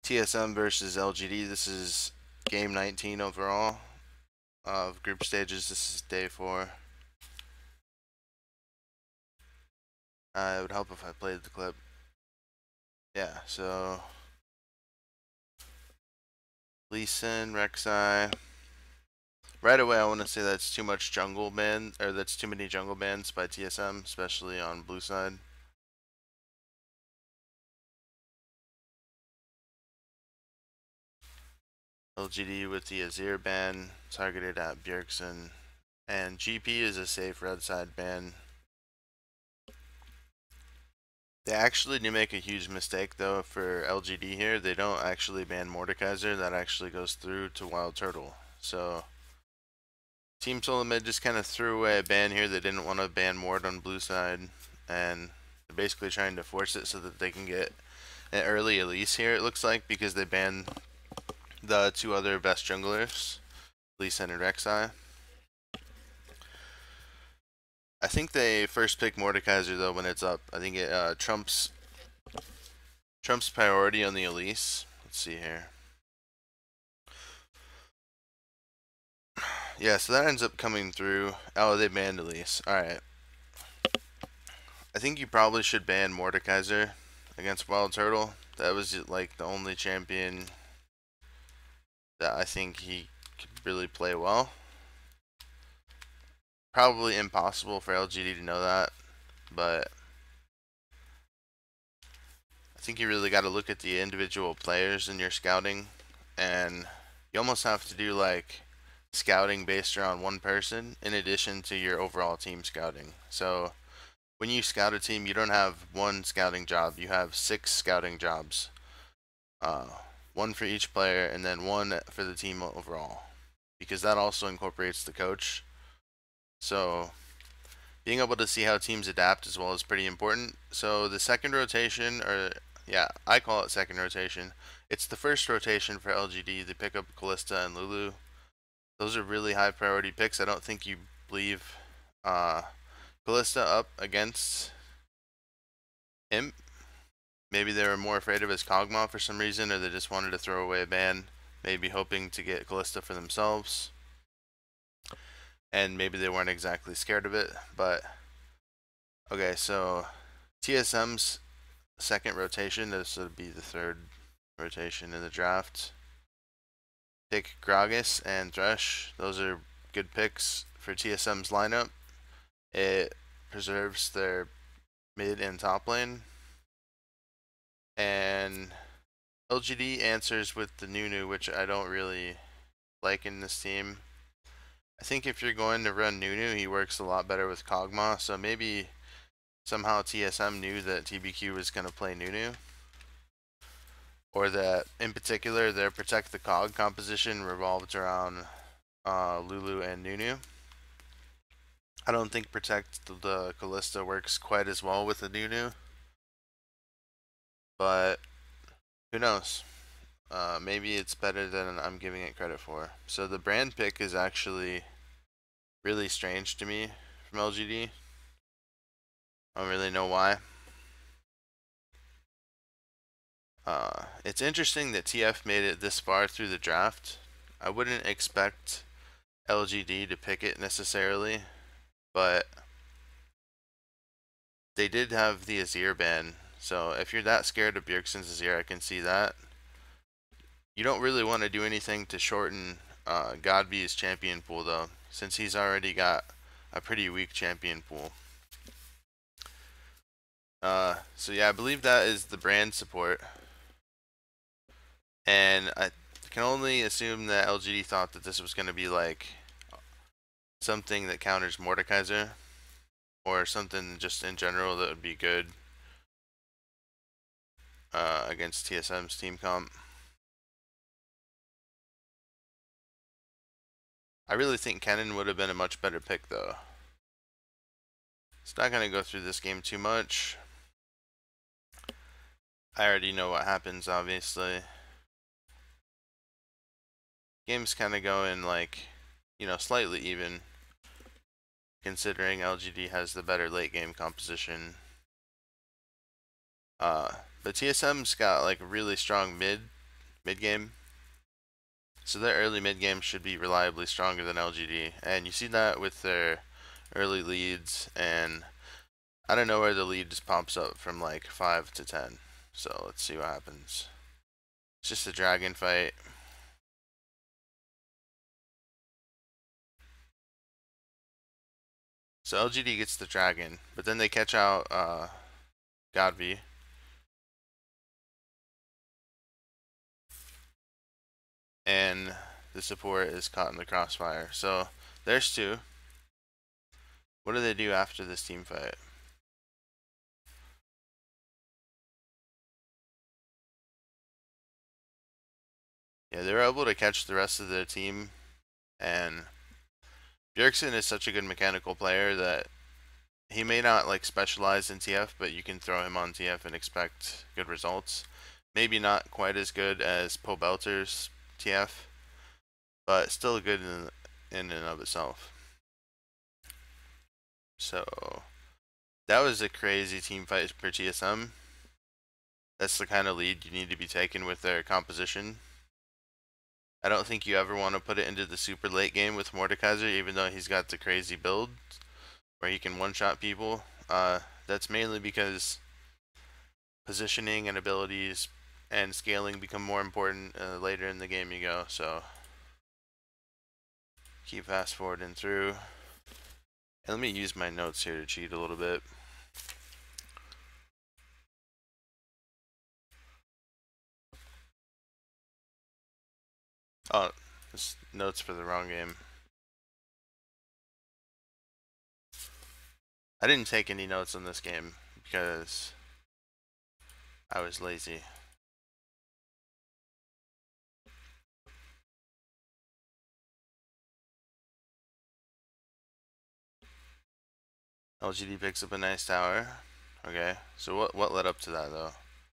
TSM versus LGD. This is game 19 overall of group stages. This is day 4. It would help if I played the clip. Yeah, so Lee Sin, Rek'Sai. Right away, I want to say that's too much jungle ban, or that's too many jungle bans by TSM, especially on blue side. LGD with the Azir ban targeted at Bjergsen, and GP is a safe red side ban. They actually do make a huge mistake though for LGD here. They don't actually ban Mordekaiser. That actually goes through to Wild Turtle. So Team SOLOMID just kind of threw away a ban here. They didn't want to ban Mord on blue side, and they're basically trying to force it so that they can get an early Elise here, it looks like, because they banned the 2 other best junglers, Lee Sin and Rek'Sai. I think they first pick Mordekaiser though when it's up. I think it trumps priority on the Elise. Let's see here. Yeah, so that ends up coming through. Oh, they banned Elise. Alright. I think you probably should ban Mordekaiser against Wild Turtle. That was like the only champion that I think he could really play well. Probably impossible for LGD to know that, but I think you really got to look at the individual players in your scouting, and you almost have to do like scouting based around one person in addition to your overall team scouting. So when you scout a team, you don't have one scouting job, you have 6 scouting jobs. 1 for each player and then 1 for the team overall, because that also incorporates the coach. So being able to see how teams adapt as well is pretty important. So the second rotation, or yeah, I call it second rotation. It's the first rotation for LGD. They pick up Kalista and Lulu. Those are really high priority picks. I don't think you leave Kalista up against Imp. Maybe they were more afraid of his Kog'Maw for some reason, or they just wanted to throw away a ban, maybe hoping to get Kalista for themselves. And maybe they weren't exactly scared of it, but okay, so TSM's second rotation, this would be the 3rd rotation in the draft. Pick Gragas and Thresh. Those are good picks for TSM's lineup. It preserves their mid and top lane. And LGD answers with the Nunu, which I don't really like in this team. I think if you're going to run Nunu, he works a lot better with Kog'Maw, so maybe somehow TSM knew that TBQ was going to play Nunu, or that in particular their Protect the Cog composition revolved around Lulu and Nunu. I don't think Protect the Kalista works quite as well with the Nunu, but who knows? Maybe it's better than I'm giving it credit for. So the brand pick is actually really strange to me from LGD. I don't really know why. It's interesting that TF made it this far through the draft. I wouldn't expect LGD to pick it necessarily, but they did have the Azir ban. So if you're that scared of Bjergsen's Azir, I can see that. You don't really want to do anything to shorten Godby's champion pool though, since he's already got a pretty weak champion pool. So yeah, I believe that is the brand support. And I can only assume that LGD thought that this was going to be like something that counters Mordekaiser, or something just in general that would be good against TSM's team comp. I really think Kennen would have been a much better pick though. It's not going to go through this game too much. I already know what happens, obviously. Game's kind of going like, you know, slightly even, considering LGD has the better late game composition. But TSM's got like a really strong mid mid game. So their early mid game should be reliably stronger than LGD, and you see that with their early leads, and I don't know where the lead just pops up from like 5 to 10. So let's see what happens. It's just a dragon fight. So LGD gets the dragon, but then they catch out Godby. And the support is caught in the crossfire. So there's two. What do they do after this team fight? Yeah, they were able to catch the rest of their team, and Bjergsen is such a good mechanical player that he may not like specialize in TF, but you can throw him on TF and expect good results. Maybe not quite as good as Pobelter's TF, but still good in and of itself. So that was a crazy team fight for TSM. That's the kind of lead you need to be taking with their composition. I don't think you ever want to put it into the super late game with Mordekaiser, even though he's got the crazy build where he can one-shot people. That's mainly because positioning and abilities and scaling become more important later in the game you go. So keep fast forwarding through. And let me use my notes here to cheat a little bit. Oh, this notes for the wrong game. I didn't take any notes on this game because I was lazy. LGD picks up a nice tower. Okay, so what led up to that though?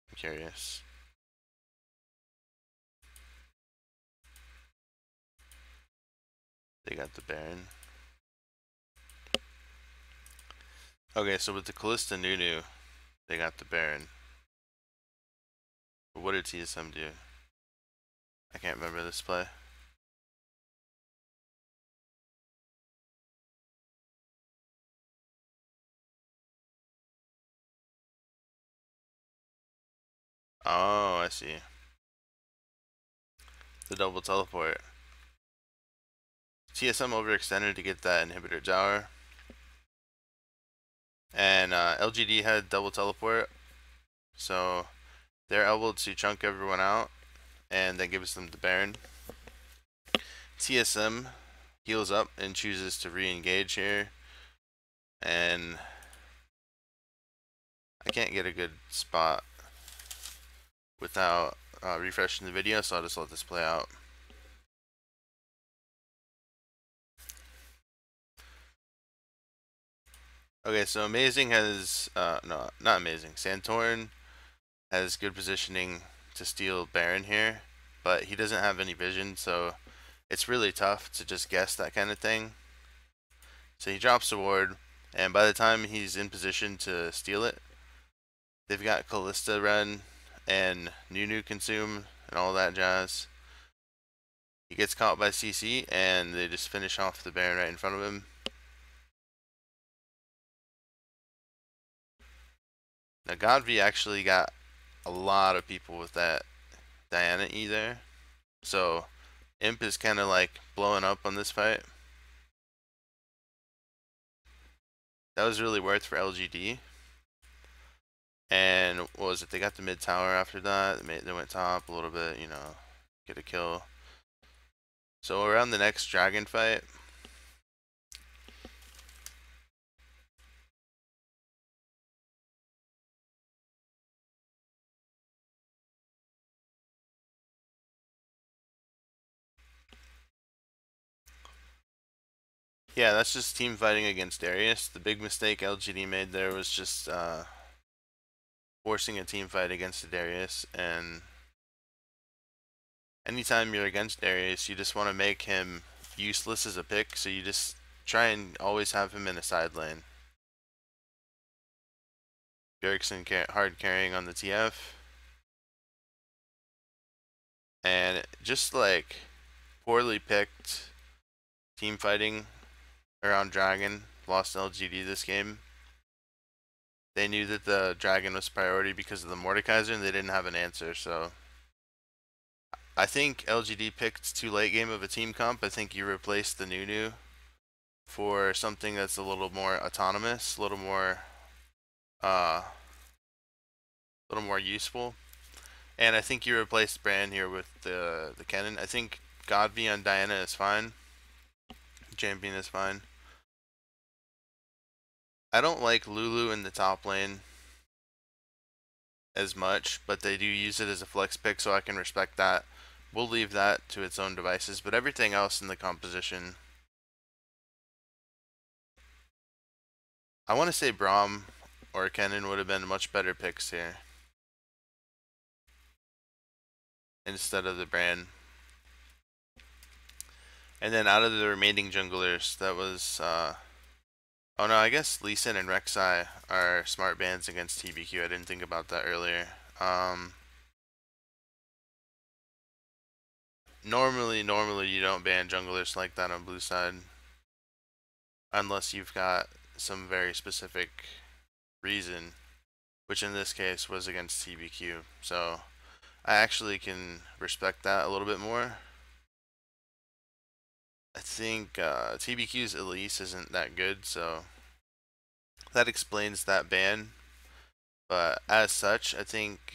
I'm curious. They got the Baron. Okay, so with the Callista Nunu, they got the Baron. But what did TSM do? I can't remember this play. Oh, I see. The double teleport. TSM overextended to get that inhibitor tower. And LGD had double teleport. So they're able to chunk everyone out. And that gives them the Baron. TSM heals up and chooses to re-engage here. And I can't get a good spot without refreshing the video, so I'll just let this play out. Okay, so Amazing has, no, not Amazing. Santorin has good positioning to steal Baron here, but he doesn't have any vision, so it's really tough to just guess that kind of thing. So he drops the ward, and by the time he's in position to steal it, they've got Callista run and Nunu consume and all that jazz. He gets caught by CC, and they just finish off the Baron right in front of him. Now Godv actually got a lot of people with that Diana E there. So Imp is kind of like blowing up on this fight. That was really worth for LGD. And what was it? They got the mid tower after that. They went top a little bit, you know, get a kill. So around the next dragon fight, yeah, that's just team fighting against Darius. The big mistake LGD made there was just forcing a team fight against Darius, and anytime you're against Darius, you just want to make him useless as a pick, so you just try and always have him in a side lane. Bjergsen hard carrying on the TF. and just like poorly picked team fighting around Dragon lost LGD this game. They knew that the Dragon was priority because of the Mordekaiser, and they didn't have an answer. So I think LGD picked too late game of a team comp. I think you replaced the Nunu for something that's a little more autonomous, uh, a little more useful. And I think you replaced Bran here with the cannon. I think Godby on Diana is fine. Champion is fine. I don't like Lulu in the top lane as much, but they do use it as a flex pick, so I can respect that. We'll leave that to its own devices, but everything else in the composition, I want to say Braum or Kennen would have been much better picks here instead of the Bran. And then out of the remaining junglers, that was oh no, I guess Lee Sin and Rek'Sai are smart bans against TBQ. I didn't think about that earlier. Normally you don't ban junglers like that on blue side, unless you've got some very specific reason, which in this case was against TBQ. So I actually can respect that a little bit more. I think TBQ's Elise isn't that good, so that explains that ban. But as such, I think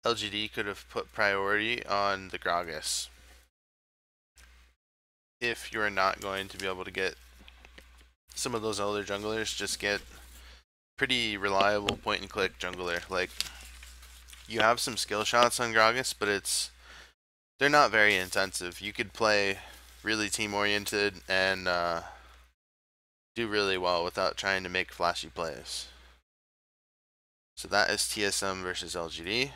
LGD could have put priority on the Gragas. If you're not going to be able to get some of those other junglers, just get pretty reliable point and click jungler. Like, you have some skill shots on Gragas, but they're not very intensive. You could play really team oriented and do really well without trying to make flashy plays. So that is TSM versus LGD.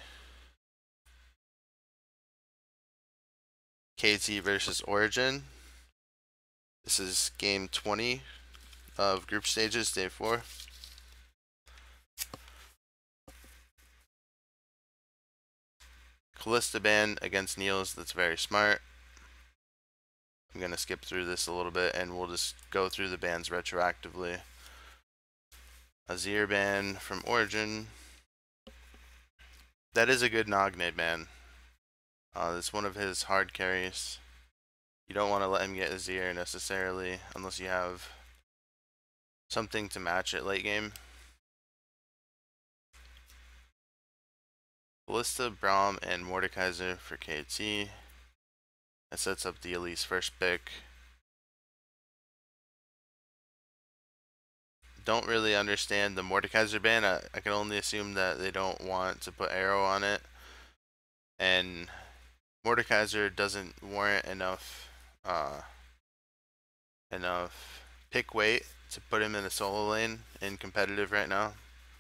KT versus Origin. This is game 20 of group stages, day 4. Kalista ban against Niels, that's very smart. I'm going to skip through this a little bit and we'll just go through the bans retroactively. Azir ban from Origin. That is a good Nagne ban. That's one of his hard carries. You don't want to let him get Azir necessarily unless you have something to match it late game. Ballista, Braum, and Mordekaiser for KT. That sets up the Elise first pick. Don't really understand the Mordekaiser ban. I can only assume that they don't want to put arrow on it. And Mordekaiser doesn't warrant enough pick weight to put him in a solo lane in competitive right now.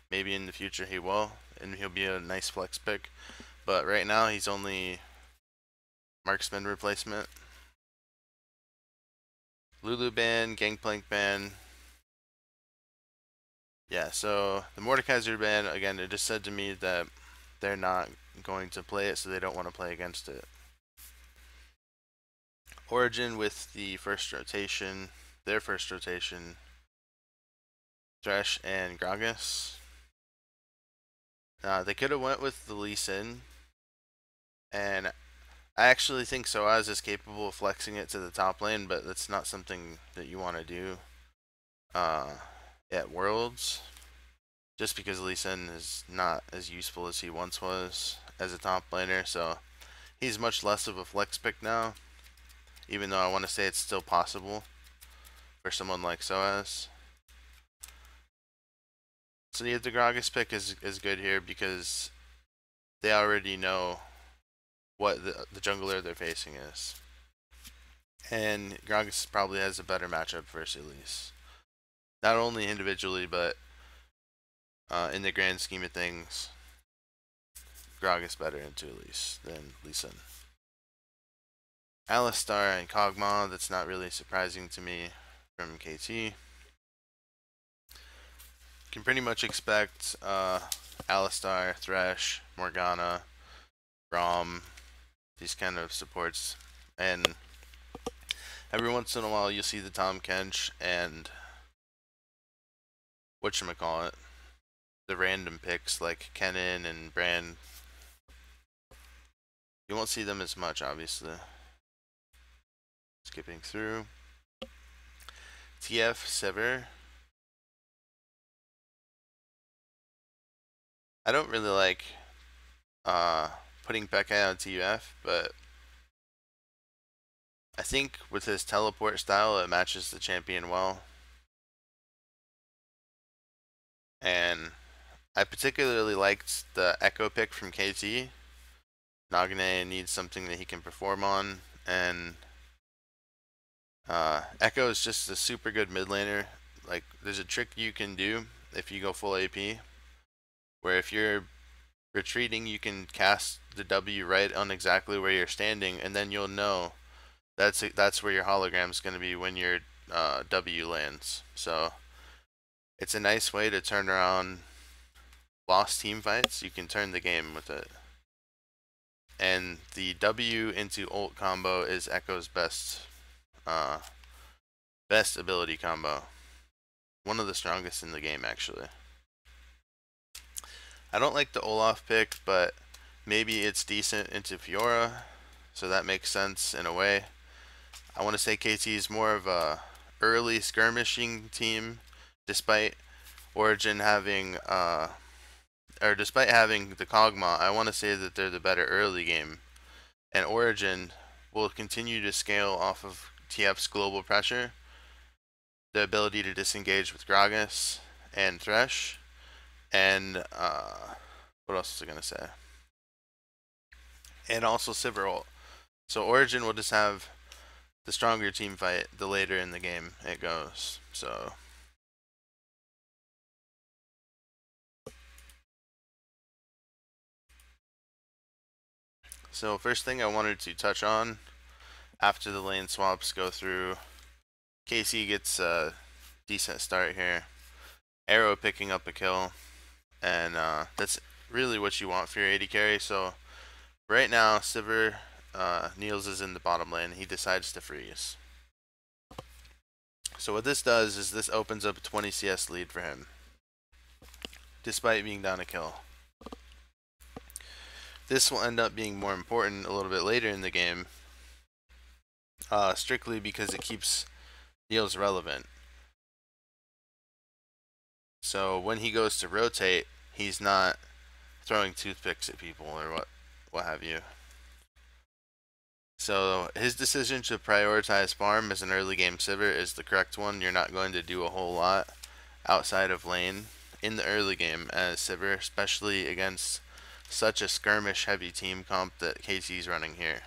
Maybe in the future he will, and he'll be a nice flex pick. But right now he's only marksman replacement. Lulu ban, Gangplank ban. Yeah, so the Mordekaiser ban, again, it just said to me that they're not going to play it, so they don't want to play against it. Origin with the first rotation, their first rotation, Thresh and Gragas. They could have went with the Lee Sin, and I actually think Soaz is capable of flexing it to the top lane, but that's not something that you want to do at Worlds, just because Lee Sin is not as useful as he once was as a top laner, so he's much less of a flex pick now, even though I want to say it's still possible for someone like Soaz. So the Gragas pick is good here because they already know what the jungler they're facing is. And Gragas probably has a better matchup versus Elise. Not only individually, but in the grand scheme of things, Gragas better into Elise than Lee Sin. Alistar and Kog'Maw, that's not really surprising to me from KT. Can pretty much expect Alistar, Thresh, Morgana, Rom, these kind of supports. And every once in a while you'll see the Tom Kench and whatchamacallit, the random picks like Kennen and Brand. You won't see them as much, obviously. Skipping through. TF Sever. I don't really like putting Pekka on TF, but I think with his teleport style it matches the champion well. And I particularly liked the Echo pick from KT. Nagane needs something that he can perform on, and Echo is just a super good mid laner. Like, there's a trick you can do if you go full AP, where if you're retreating, you can cast the W right on exactly where you're standing, and then you'll know that's where your hologram's going to be when your W lands. So it's a nice way to turn around lost team fights. You can turn the game with it. And the W into ult combo is Echo's best ability combo. One of the strongest in the game, actually. I don't like the Olaf pick, but maybe it's decent into Fiora, so that makes sense in a way. I want to say KT is more of a early skirmishing team, despite Origin having despite having the Kog'Maw. I want to say that they're the better early game, and Origin will continue to scale off of TF's global pressure, the ability to disengage with Gragas and Thresh, and what else was I gonna say? And also Sivir ult. So Origin will just have the stronger team fight the later in the game it goes. So first thing I wanted to touch on after the lane swaps go through, KC gets a decent start here. Arrow picking up a kill, and that's really what you want for your AD carry. So right now, Sivir Niels is in the bottom lane. He decides to freeze. So what this does is this opens up a 20 CS lead for him, despite being down a kill. This will end up being more important a little bit later in the game, strictly because it keeps Niels relevant. So when he goes to rotate, he's not throwing toothpicks at people or what have you. So his decision to prioritize farm as an early game Sivir is the correct one. You're not going to do a whole lot outside of lane in the early game as Sivir, especially against such a skirmish heavy team comp that KC's running here.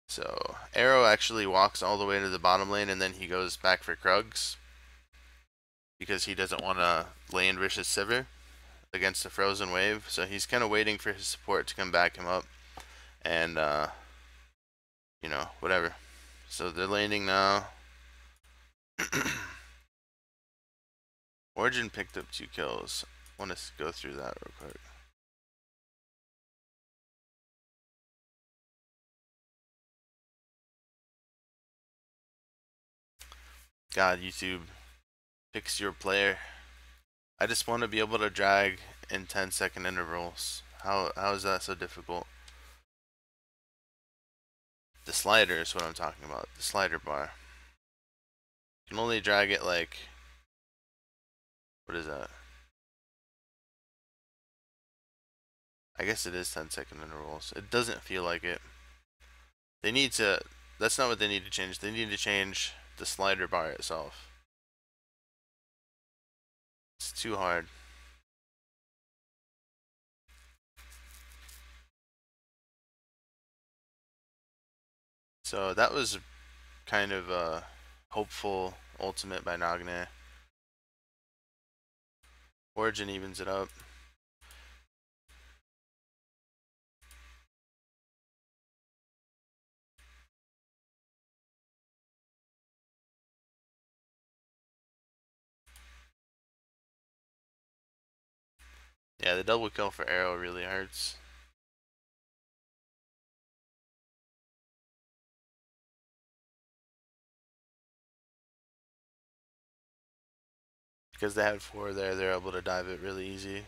So Arrow actually walks all the way to the bottom lane and then he goes back for Krugs because he doesn't want to lane versus Sivir against the frozen wave. So he's kind of waiting for his support to come back him up, and you know, whatever. So they're laning now. Origin picked up 2 kills. I want to go through that real quick. God, YouTube, fix your player. I just want to be able to drag in 10-second intervals. How is that so difficult? The slider is what I'm talking about. The slider bar. You can only drag it like, what is that? I guess it is 10-second intervals. It doesn't feel like it. They need to, that's not what they need to change. They need to change the slider bar itself. It's too hard. So that was kind of a hopeful ultimate by Nagne. Origin evens it up. Yeah, the double kill for Arrow really hurts. Because they had 4 there, they're able to dive it really easy.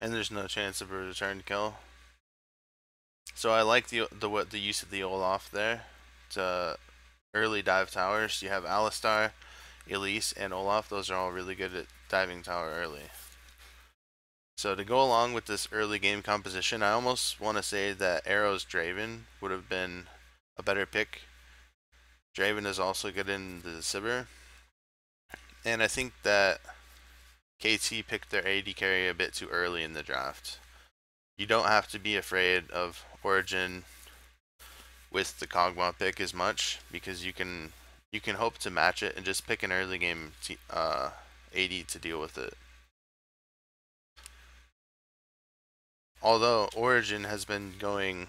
And there's no chance of a return kill. So I like the use of the Olaf there to early dive towers. You have Alistar, Elise, and Olaf. Those are all really good at diving tower early. So to go along with this early game composition, I almost want to say that Arrow's Draven would have been a better pick. Draven is also good in the Sivir. And I think that KT picked their AD carry a bit too early in the draft. You don't have to be afraid of Origin with the Kog'Maw pick as much because you can hope to match it and just pick an early game AD to deal with it. Although Origin has been going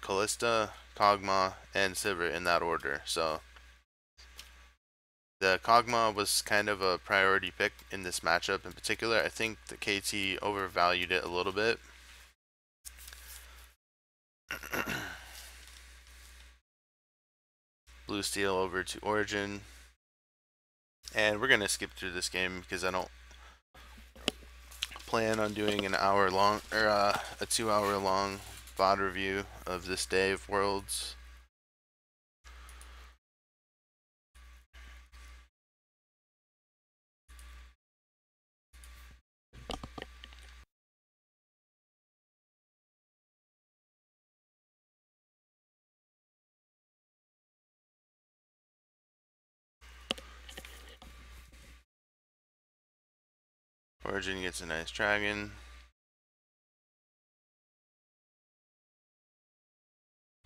Kalista, Kog'Maw, and Sivir in that order, so the Kog'Maw was kind of a priority pick in this matchup in particular. I think the KT overvalued it a little bit. Blue Steel over to Origin. And we're going to skip through this game because I don't plan on doing an hour long or a 2 hour long VOD review of this day of Worlds. Origin gets a nice dragon.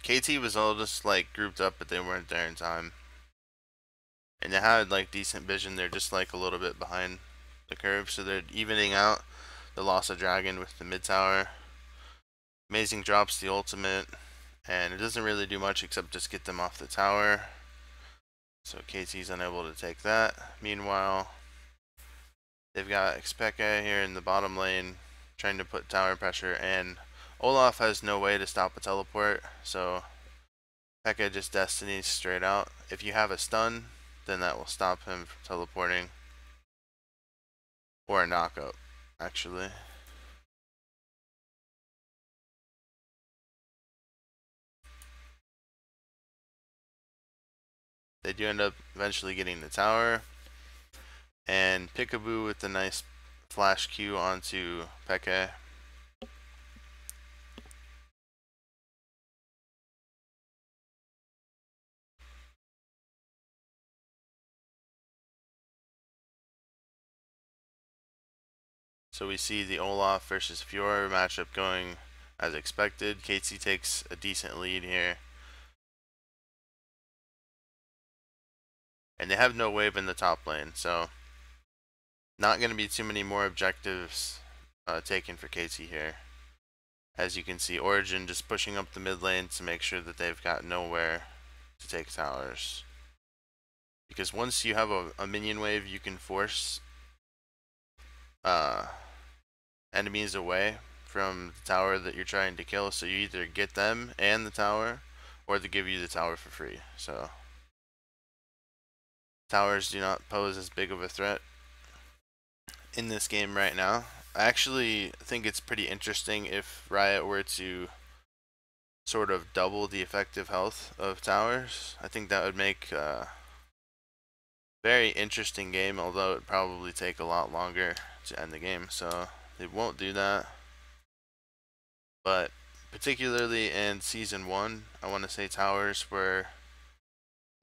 KT was all just like grouped up, but they weren't there in time. And they had like decent vision. They're just like a little bit behind the curve, so they're evening out the loss of dragon with the mid tower. Amazing drops the ultimate, and it doesn't really do much except just get them off the tower. So KT's unable to take that. Meanwhile, they've got Xpeke here in the bottom lane trying to put tower pressure, and Olaf has no way to stop a teleport, so Pekka just destinies straight out. If you have a stun, then that will stop him from teleporting. Or a knockup, actually. They do end up eventually getting the tower. And Peekaboo with the nice flash Q onto Pekka. So we see the Olaf versus Fiora matchup going as expected. KT takes a decent lead here. And they have no wave in the top lane, so not going to be too many more objectives taken for KT here. As you can see, Origin just pushing up the mid lane to make sure that they've got nowhere to take towers. Because once you have a minion wave, you can force enemies away from the tower that you're trying to kill. So you either get them and the tower, or they give you the tower for free. So towers do not pose as big of a threat in this game right now. I actually think it's pretty interesting if Riot were to sort of double the effective health of towers. I think that would make a very interesting game, although it'd probably take a lot longer to end the game. So they won't do that. But particularly in Season 1, I want to say towers were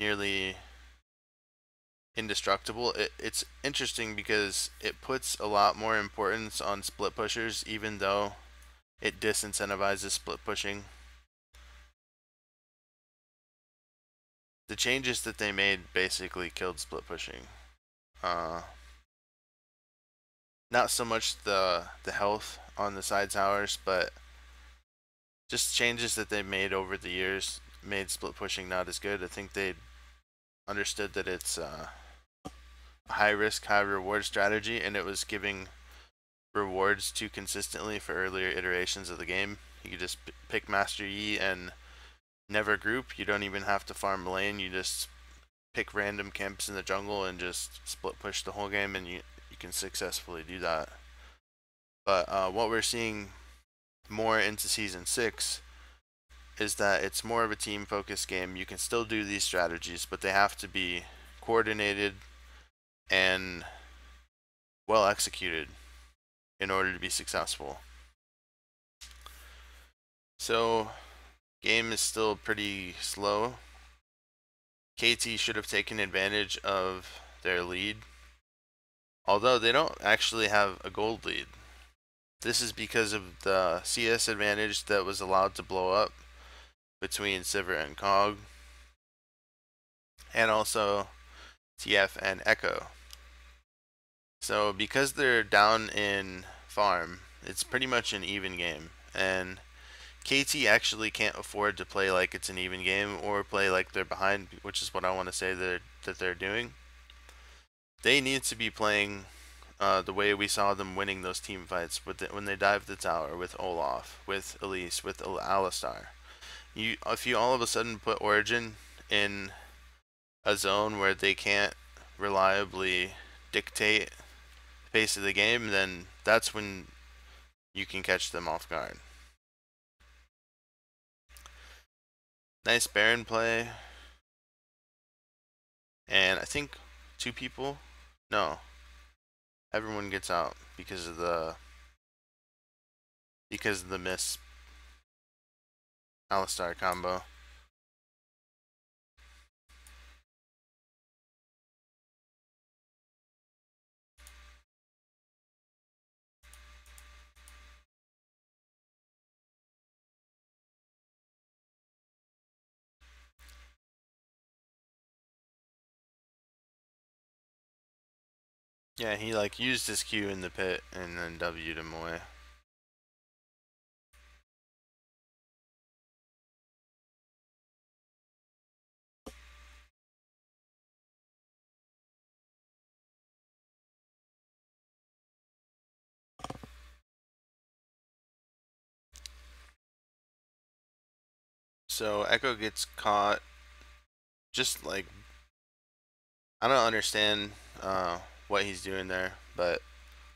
nearly indestructible. It's interesting because it puts a lot more importance on split pushers, even though it disincentivizes split pushing. The changes that they made basically killed split pushing. Not so much the health on the side towers, but just changes that they made over the years made split pushing not as good. I think they understood that it's a high risk, high reward strategy, and it was giving rewards too consistently for earlier iterations of the game. You could just pick Master Yi and never group. You don't even have to farm lane. You just pick random camps in the jungle and just split push the whole game, and you can successfully do that. But what we're seeing more into Season 6 is that it's more of a team focused game. You can still do these strategies, but they have to be coordinated and well executed in order to be successful. So, game is still pretty slow. KT should have taken advantage of their lead, although they don't actually have a gold lead. This is because of the CS advantage that was allowed to blow up between Sivir and Cog, and also TF and Echo. So because they're down in farm, it's pretty much an even game, and KT actually can't afford to play like it's an even game or play like they're behind, which is what I want to say that they're doing. They need to be playing the way we saw them winning those team fights when they dived the tower with Olaf, with Elise, with Alistar. If you all of a sudden put Origin in a zone where they can't reliably dictate the pace of the game, then that's when you can catch them off guard. Nice Baron play. And I think two people? No. Everyone gets out because of the miss Alistar combo. Yeah, he like used his Q in the pit and then W'd him away. So Echo gets caught. Just like, I don't understand what he's doing there, but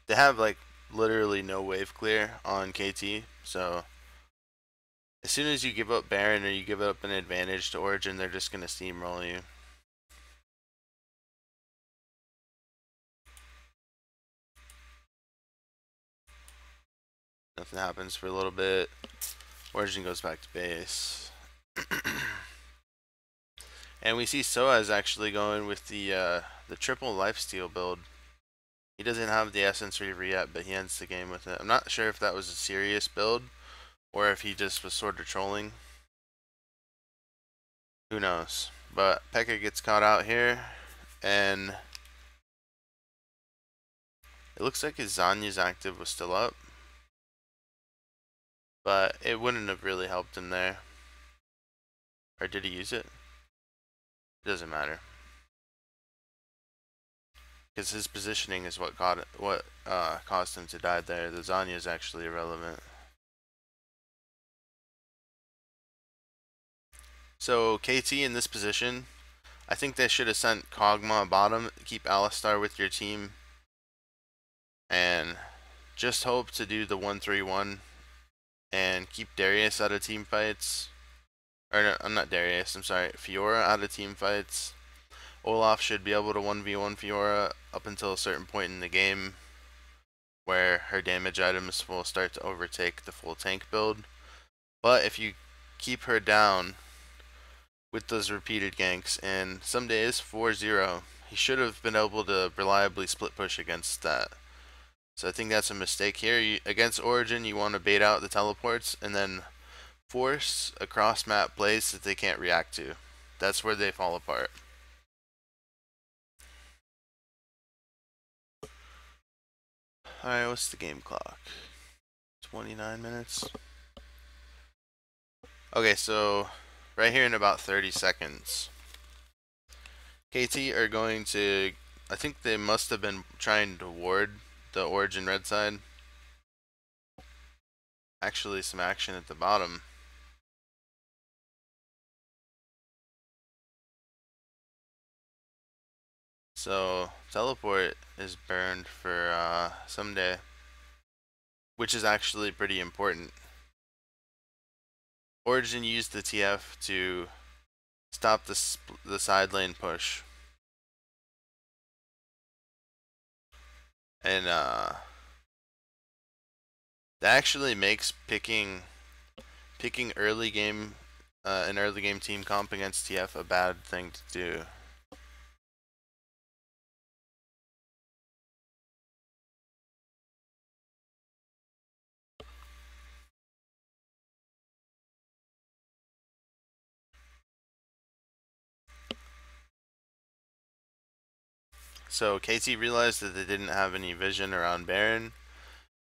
they have like literally no wave clear on KT, so as soon as you give up Baron or you give up an advantage to Origin, they're just gonna steamroll you. Nothing happens for a little bit. Origin goes back to base. And we see Soaz actually going with the triple lifesteal build. He doesn't have the Essence Reaver yet, but he ends the game with it. I'm not sure if that was a serious build or if he just was sort of trolling. Who knows? But P.E.K.K.A gets caught out here, and it looks like his Zanya's active was still up, but it wouldn't have really helped him there. Or did he use it? It doesn't matter, because his positioning is what caused him to die there. The Zanya is actually irrelevant. So KT in this position, I think they should have sent Kog'Maw bottom, keep Alistar with your team, and just hope to do the 1-3-1 and keep Darius out of team fights. Or no, I'm not Darius, I'm sorry, Fiora out of team fights. Olaf should be able to 1v1 Fiora up until a certain point in the game where her damage items will start to overtake the full tank build. But if you keep her down with those repeated ganks, and some days 4-0, he should have been able to reliably split push against that. So I think that's a mistake here. Against Origin, you want to bait out the teleports and then force a cross-map plays that they can't react to. That's where they fall apart. Alright, what's the game clock? 29 minutes? Okay, so right here in about 30 seconds, KT are going to, I think they must have been trying to ward the Origin red side. actually some action at the bottom. So teleport is burned for someday, which is actually pretty important. Origin used the TF to stop the side lane push, and that actually makes picking early game an early game team comp against TF a bad thing to do. So KT realized that they didn't have any vision around Baron.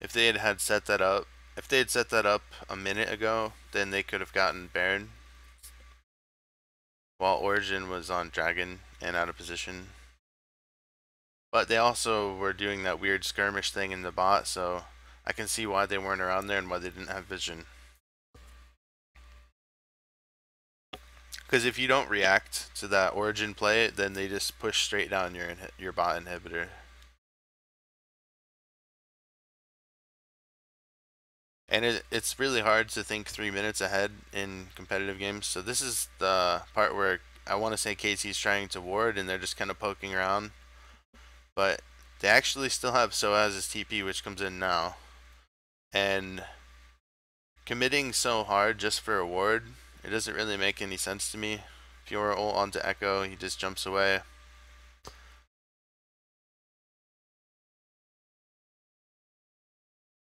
If they had set that up, if they had set that up a minute ago, then they could have gotten Baron while Origin was on Dragon and out of position. But they also were doing that weird skirmish thing in the bot, so I can see why they weren't around there and why they didn't have vision. Because if you don't react to that Origin play, then they just push straight down your bot inhibitor. And it's really hard to think 3 minutes ahead in competitive games. So this is the part where I want to say KT's trying to ward and they're just kind of poking around. But they actually still have Soaz's TP, which comes in now. And committing so hard just for a ward, it doesn't really make any sense to me. If you were ult onto Echo, he just jumps away.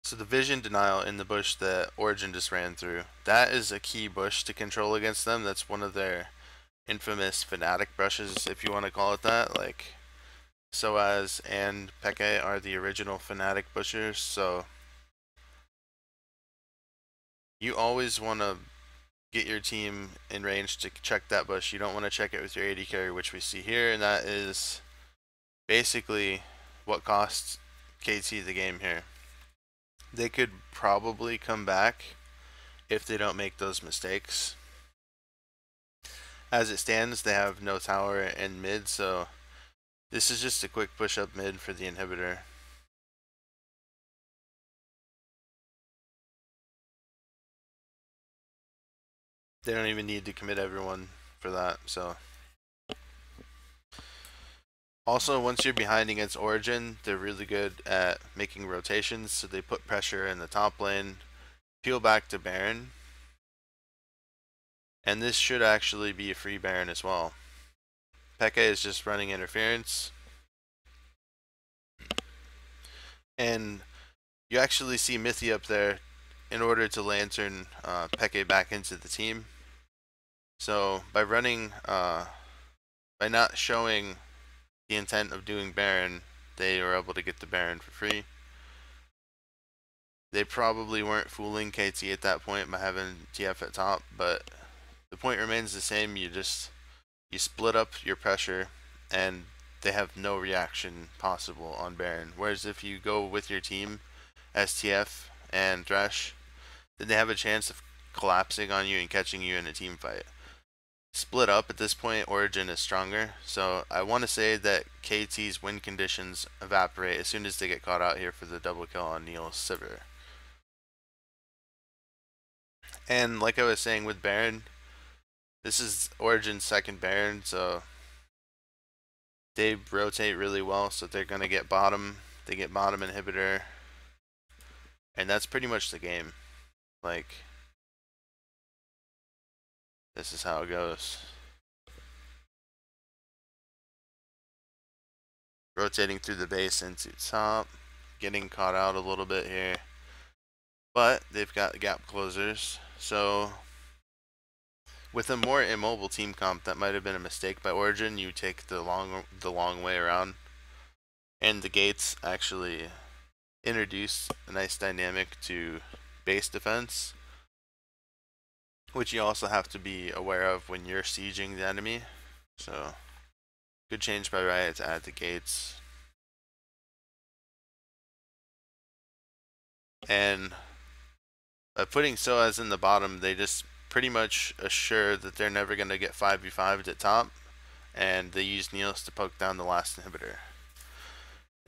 So the vision denial in the bush that Origin just ran through, that is a key bush to control against them. That's one of their infamous Fnatic brushes, if you want to call it that. Like, Soaz and Peke are the original Fnatic bushers, so you always want to get your team in range to check that bush. You don't want to check it with your AD carry, which we see here, and that is basically what costs KT the game here. They could probably come back if they don't make those mistakes. As it stands, they have no tower in mid, so this is just a quick push up mid for the inhibitor. They don't even need to commit everyone for that, so. Also, once you're behind against Origin, they're really good at making rotations, so they put pressure in the top lane, peel back to Baron, and this should actually be a free Baron as well. Peke is just running interference, and you actually see Mithy up there in order to lantern Peke back into the team. So by running, by not showing the intent of doing Baron, they were able to get the Baron for free. They probably weren't fooling KT at that point by having TF at top, but the point remains the same. You split up your pressure, and they have no reaction possible on Baron. Whereas if you go with your team as TF and Thresh, then they have a chance of collapsing on you and catching you in a team fight. Split up at this point, Origin is stronger, so I want to say that KT's win conditions evaporate as soon as they get caught out here for the double kill on Neil's Sivir. And like I was saying with Baron, this is Origin's second Baron, so they rotate really well, so they're going to get bottom. They get bottom inhibitor, and that's pretty much the game. Like, this is how it goes. Rotating through the base into top, getting caught out a little bit here. But they've got gap closers, so with a more immobile team comp, that might have been a mistake by Origin. You take the long way around, and the gates actually introduce a nice dynamic to base defense, which you also have to be aware of when you're sieging the enemy. So, good change by Riot to add the gates. And By putting SOAS in the bottom, they just pretty much assure that they're never going to get 5v5'd at top, and they use Niels to poke down the last inhibitor.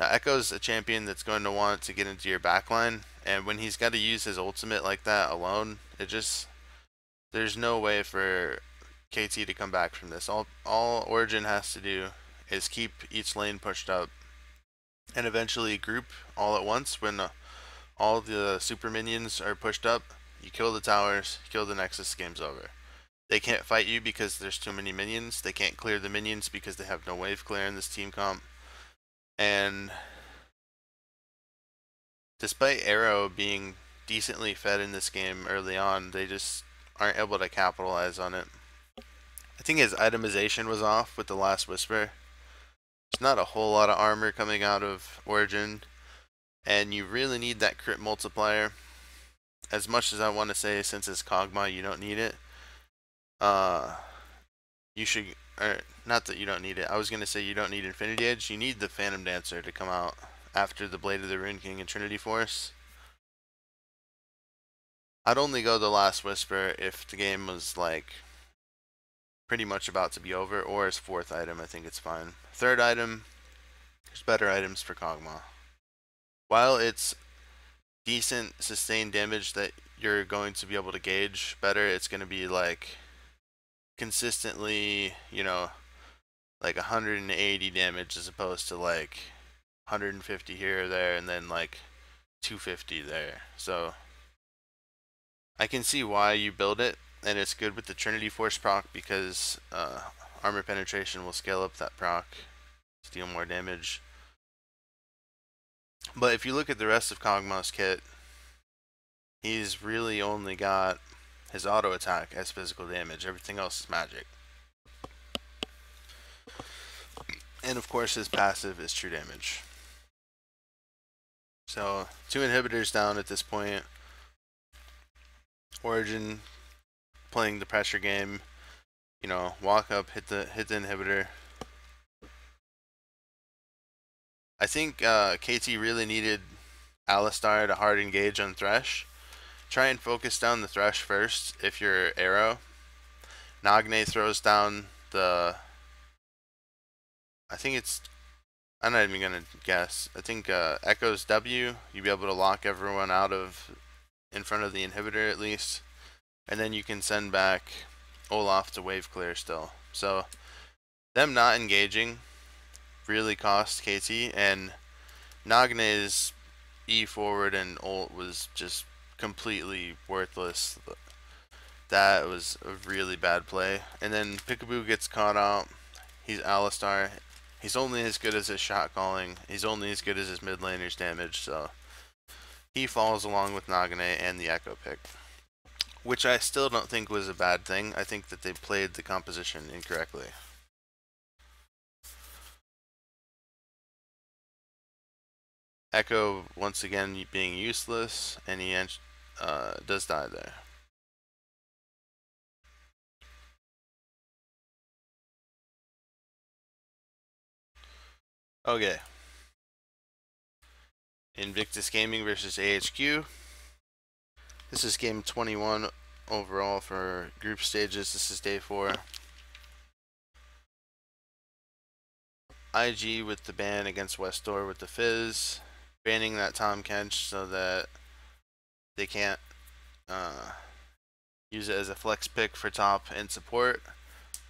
Now Echo's a champion that's going to want to get into your backline, and when he's got to use his ultimate like that alone, there's no way for KT to come back from this. All Origin has to do is keep each lane pushed up, and eventually group all at once. When all the super minions are pushed up, you kill the towers, kill the Nexus, game's over. They can't fight you because there's too many minions. They can't clear the minions because they have no wave clear in this team comp. And despite Arrow being decently fed in this game early on, they just aren't able to capitalize on it. I think his itemization was off with the last Whisper. There's not a whole lot of armor coming out of Origin, and you really need that crit multiplier. As much as I want to say, since it's Kog'Maw, you don't need it. You should, or not that you don't need it. I was gonna say you don't need Infinity Edge. You need the Phantom Dancer to come out after the Blade of the Rune King and Trinity Force. I'd only go the last Whisper if the game was like pretty much about to be over, or his fourth item. I think it's fine. Third item, there's better items for Kog'Maw. While it's decent sustained damage that you're going to be able to gauge better, it's going to be like consistently, you know, like 180 damage as opposed to like 150 here or there and then like 250 there. So I can see why you build it, and it's good with the Trinity Force proc because armor penetration will scale up that proc to deal more damage. But if you look at the rest of Kog'Maw's kit, he's really only got his auto attack as physical damage. Everything else is magic. And of course his passive is true damage. So 2 inhibitors down at this point. Origin playing the pressure game. You know, walk up, hit the inhibitor. I think KT really needed Alistar to hard engage on Thresh. Try and focus down the Thresh first if you're Arrow. Nagne throws down the... I think it's... I'm not even gonna guess. I think Echo's W, you'll be able to lock everyone out of... in front of the inhibitor at least. And then you can send back Olaf to wave clear still. So, them not engaging really cost KT, and Nagne's E forward and ult was just completely worthless. That was a really bad play. And then Peekaboo gets caught out. He's Alistar. He's only as good as his shot calling. He's only as good as his mid laner's damage, so he falls along with Nagne and the Echo pick. Which I still don't think was a bad thing. I think that they played the composition incorrectly. Echo once again being useless, and he does die there. Okay. Invictus Gaming versus AHQ. This is game 21 overall for group stages. This is day 4. IG with the ban against Westdoor with the Fizz, banning that Tom Kench so that they can't use it as a flex pick for top and support.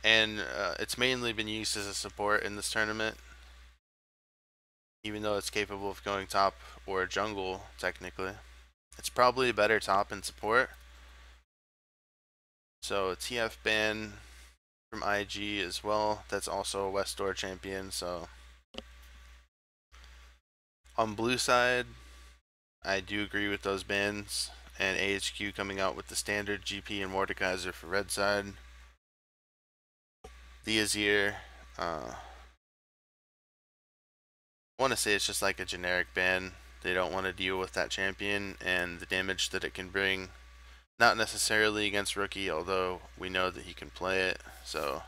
And it's mainly been used as a support in this tournament, even though it's capable of going top or jungle technically. It's probably a better top and support. So a TF ban from IG as well. That's also a Westdoor champion. So on blue side, I do agree with those bans, and AHQ coming out with the standard GP and Mordekaiser for red side. The Azir, I want to say it's just like a generic ban. They don't want to deal with that champion and the damage that it can bring. Not necessarily against rookie, although we know that he can play it. So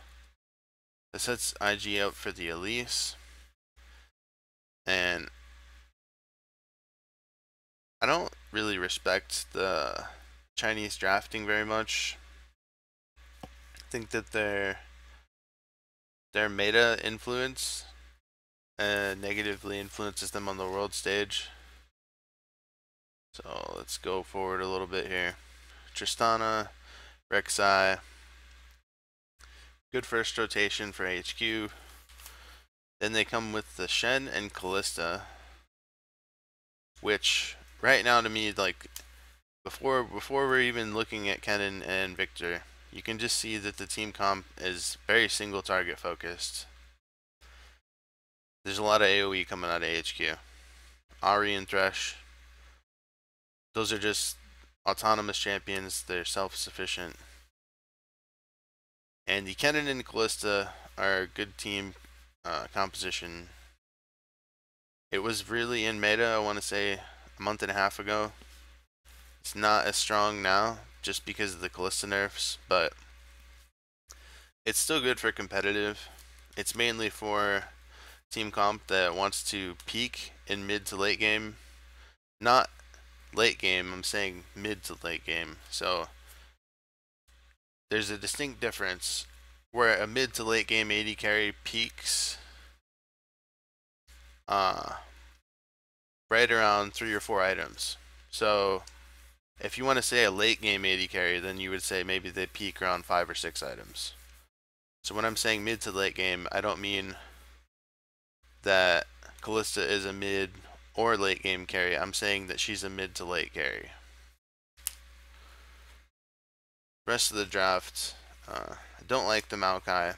this sets IG up for the Elise. And I don't really respect the Chinese drafting very much. I think that their meta influence negatively influences them on the world stage. So let's go forward a little bit here. Tristana, Rek'Sai. Good first rotation for HQ. Then they come with the Shen and Callista, which right now to me, like before we're even looking at Kennen and Victor, you can just see that the team comp is very single target focused. There's a lot of AoE coming out of HQ. Ahri and Thresh, those are just autonomous champions. They're self-sufficient. And the Kennen and Callista are a good team composition. It was really in meta, I want to say, a month and a half ago. It's not as strong now, just because of the Callista nerfs, but it's still good for competitive. It's mainly for team comp that wants to peak in mid to late game. Not late game, I'm saying mid to late game. So there's a distinct difference where a mid to late game AD carry peaks right around 3 or 4 items. So if you want to say a late game AD carry, then you would say maybe they peak around 5 or 6 items. So when I'm saying mid to late game, I don't mean that Callista is a mid or late game carry. I'm saying that she's a mid to late carry. Rest of the draft, I don't like the Maokai.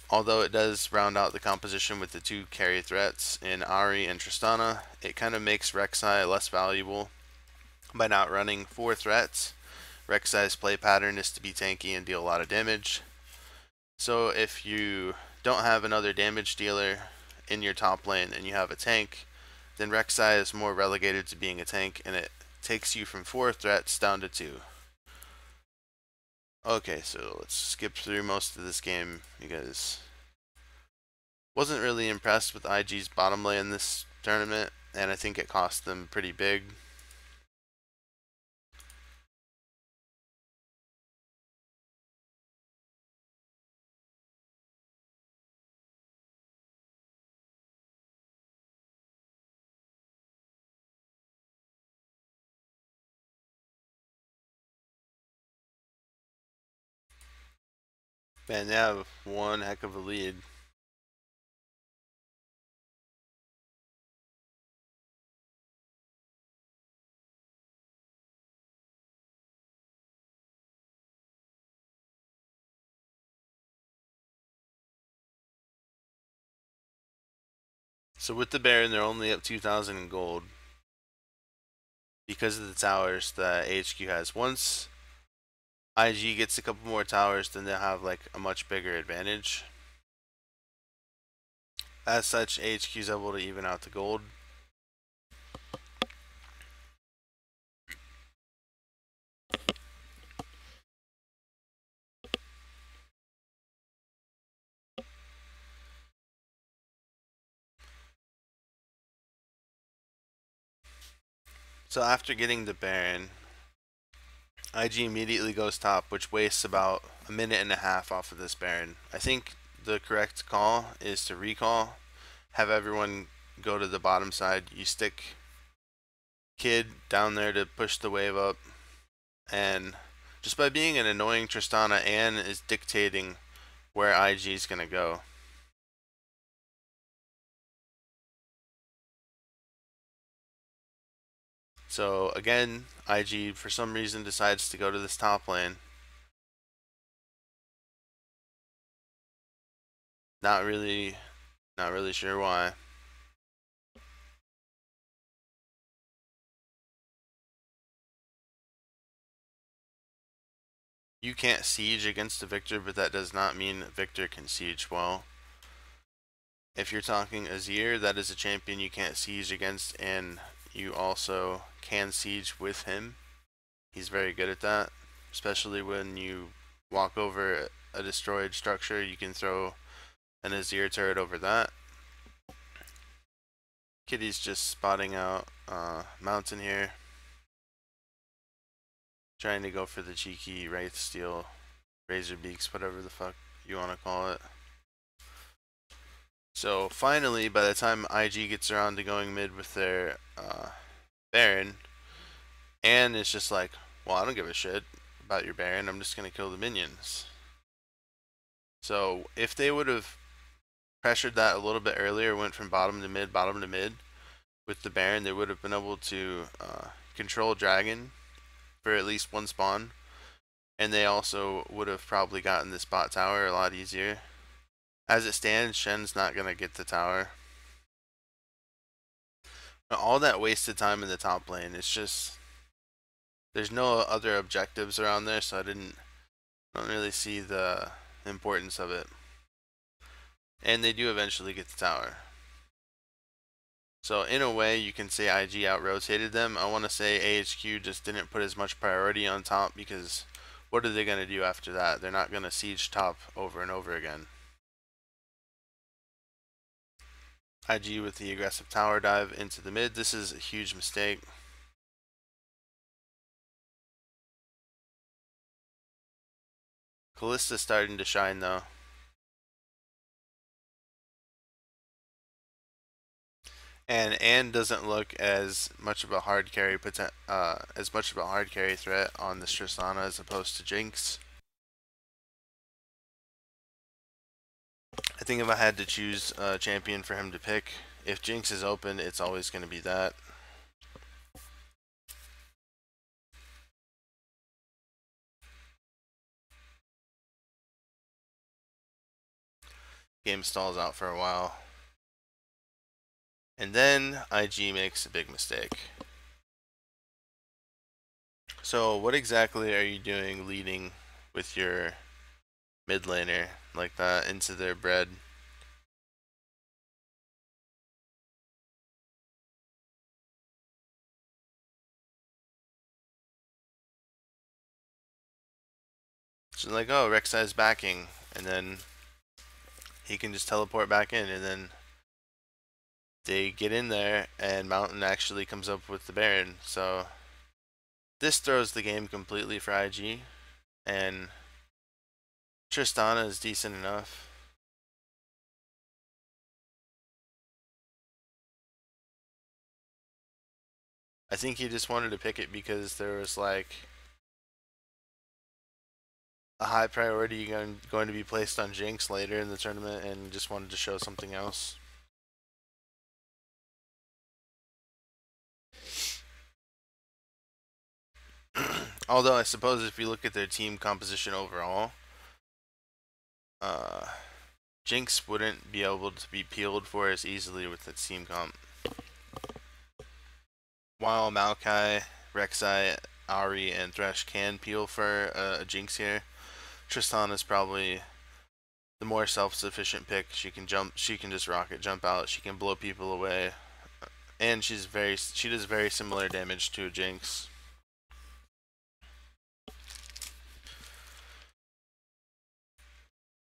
Although it does round out the composition with the 2 carry threats in Ahri and Tristana, it kind of makes Rek'Sai less valuable by not running 4 threats. Rek'Sai's play pattern is to be tanky and deal a lot of damage. So if you don't have another damage dealer in your top lane and you have a tank, then Rek'Sai is more relegated to being a tank, and it takes you from 4 threats down to 2. Okay, so let's skip through most of this game because wasn't really impressed with IG's bottom lane this tournament, and I think it cost them pretty big. Man, they have one heck of a lead. So with the Baron, they're only up 2,000 in gold because of the towers that HQ has. Once IG gets a couple more towers, then they'll have like a much bigger advantage. As such, HQ is able to even out the gold. So after getting the Baron, IG immediately goes top, which wastes about a minute and a half off of this Baron. I think the correct call is to recall, have everyone go to the bottom side. You stick Kid down there to push the wave up, and just by being an annoying Tristana, Anne is dictating where IG is going to go. So again, IG for some reason decides to go to this top lane. Not really sure why. You can't siege against a Victor, but that does not mean Victor can siege well. If you're talking Azir, that is a champion you can't siege against, and you also can siege with him. He's very good at that, especially when you walk over a destroyed structure. You can throw an Azir turret over that. Kitty's just spotting out mountain here. Trying to go for the cheeky right steal, razor beaks, whatever the fuck you want to call it. So finally, by the time IG gets around to going mid with their Baron, and it's just like, well, I don't give a shit about your Baron. I'm just gonna kill the minions. So if they would have pressured that a little bit earlier, went from bottom to mid with the Baron, they would have been able to control Dragon for at least one spawn, and they also would have probably gotten this bot tower a lot easier. As it stands, Shen's not gonna get the tower. All that wasted time in the top lane, it's just there's no other objectives around there, so I don't really see the importance of it. And they do eventually get the tower. So in a way, you can say IG out-rotated them. I want to say AHQ just didn't put as much priority on top, because what are they going to do after that? They're not going to siege top over and over again. IG with the aggressive tower dive into the mid. This is a huge mistake. Kallista's starting to shine though. And doesn't look as much of a hard carry threat on this Tristana as opposed to Jinx. I think if I had to choose a champion for him to pick, if Jinx is open, it's always going to be that. Game stalls out for a while. And then IG makes a big mistake. So what exactly are you doing leading with your mid laner like that into their bread? So like, oh, Rek'Sai's backing, and then he can just teleport back in, and then they get in there, and Mountain actually comes up with the Baron. So this throws the game completely for IG, and Tristana is decent enough. I think he just wanted to pick it because there was like a high priority going to be placed on Jinx later in the tournament, and just wanted to show something else. Although I suppose if you look at their team composition overall, Jinx wouldn't be able to be peeled for as easily with its team comp. While Maokai, Rek'Sai, Ahri, and Thresh can peel for a Jinx here, Tristan is probably the more self-sufficient pick. She can jump, she can just rocket jump out, she can blow people away, and she does very similar damage to a Jinx.